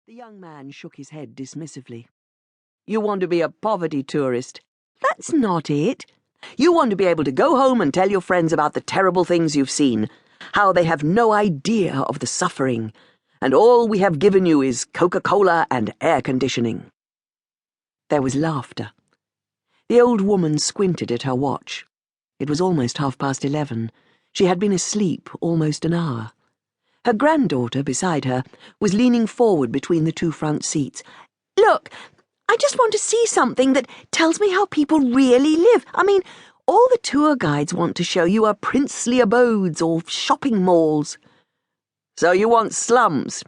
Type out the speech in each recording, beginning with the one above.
The young man shook his head dismissively. You want to be a poverty tourist? That's not it. You want to be able to go home and tell your friends about the terrible things you've seen, how they have no idea of the suffering, and all we have given you is Coca-Cola and air conditioning. There was laughter. The old woman squinted at her watch. It was almost 11:30. She had been asleep almost an hour. Her granddaughter, beside her, was leaning forward between the two front seats. Look, I just want to see something that tells me how people really live. I mean, all the tour guides want to show you are princely abodes or shopping malls. So you want slums?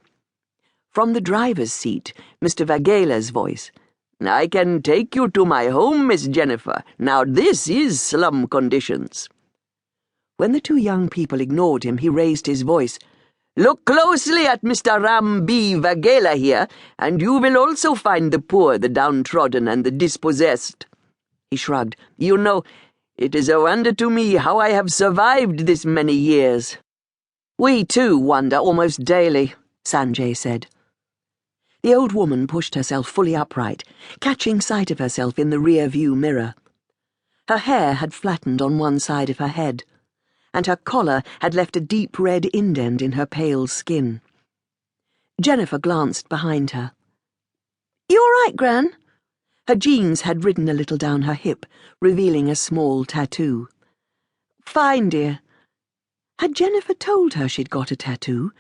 From the driver's seat, Mr. Vagela's voice. I can take you to my home, Miss Jennifer. Now this is slum conditions. When the two young people ignored him, he raised his voice. Look closely at Mr. Ram B. Vagela here, and you will also find the poor, the downtrodden, and the dispossessed. He shrugged. You know, it is a wonder to me how I have survived this many years. We too wonder almost daily, Sanjay said. The old woman pushed herself fully upright, catching sight of herself in the rear-view mirror. Her hair had flattened on one side of her head, and her collar had left a deep red indent in her pale skin. Jennifer glanced behind her. You all right, Gran? Her jeans had ridden a little down her hip, revealing a small tattoo. Fine, dear. Had Jennifer told her she'd got a tattoo?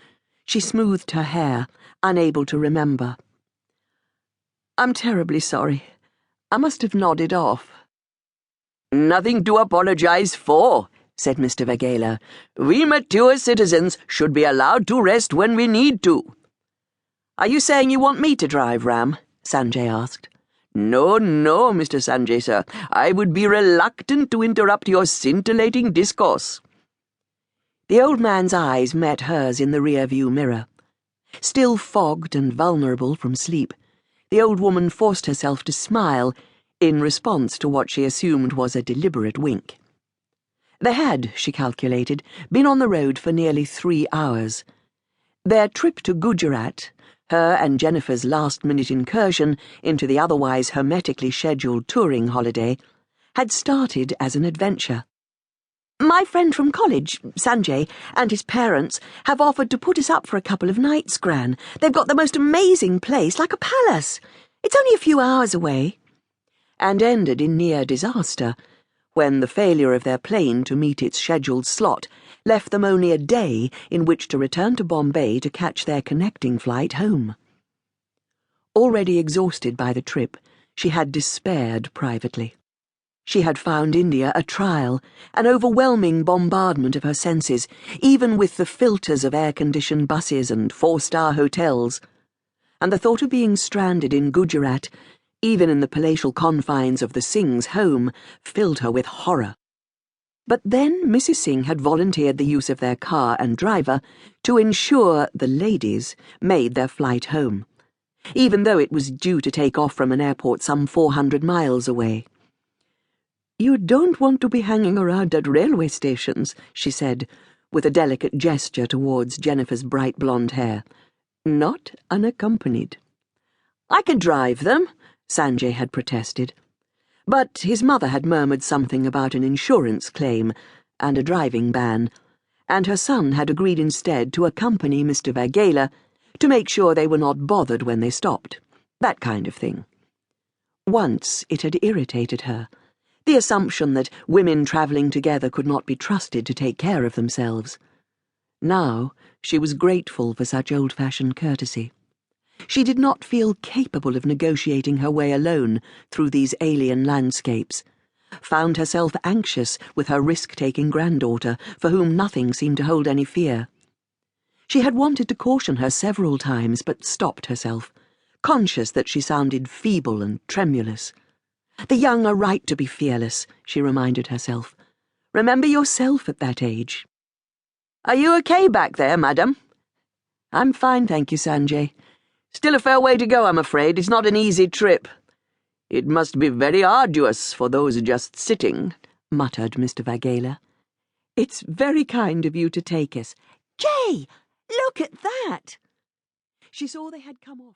She smoothed her hair, unable to remember. I'm terribly sorry. I must have nodded off. Nothing to apologize for, said Mr. Vagela. We mature citizens should be allowed to rest when we need to. Are you saying you want me to drive, Ram? Sanjay asked. No, Mr. Sanjay, sir. I would be reluctant to interrupt your scintillating discourse. The old man's eyes met hers in the rear-view mirror. Still fogged and vulnerable from sleep, the old woman forced herself to smile in response to what she assumed was a deliberate wink. They had, she calculated, been on the road for nearly 3 hours. Their trip to Gujarat, her and Jennifer's last-minute incursion into the otherwise hermetically scheduled touring holiday, had started as an adventure. My friend from college, Sanjay, and his parents have offered to put us up for a couple of nights, Gran. They've got the most amazing place, like a palace. It's only a few hours away. And ended in near disaster, when the failure of their plane to meet its scheduled slot left them only a day in which to return to Bombay to catch their connecting flight home. Already exhausted by the trip, she had despaired privately. She had found India a trial, an overwhelming bombardment of her senses, even with the filters of air-conditioned buses and 4-star hotels, and the thought of being stranded in Gujarat, even in the palatial confines of the Singh's home, filled her with horror. But then Mrs. Singh had volunteered the use of their car and driver to ensure the ladies made their flight home, even though it was due to take off from an airport some 400 miles away. You don't want to be hanging around at railway stations, she said, with a delicate gesture towards Jennifer's bright blonde hair. Not unaccompanied. I could drive them, Sanjay had protested. But his mother had murmured something about an insurance claim and a driving ban, and her son had agreed instead to accompany Mr. Vagela to make sure they were not bothered when they stopped. That kind of thing. Once it had irritated her, the assumption that women travelling together could not be trusted to take care of themselves. Now she was grateful for such old-fashioned courtesy. She did not feel capable of negotiating her way alone through these alien landscapes, found herself anxious with her risk-taking granddaughter, for whom nothing seemed to hold any fear. She had wanted to caution her several times, but stopped herself, conscious that she sounded feeble and tremulous. The young are right to be fearless, she reminded herself. Remember yourself at that age. Are you okay back there, madam? I'm fine, thank you, Sanjay. Still a fair way to go, I'm afraid. It's not an easy trip. It must be very arduous for those just sitting, muttered Mr. Vagela. It's very kind of you to take us. Jay, look at that! She saw they had come off.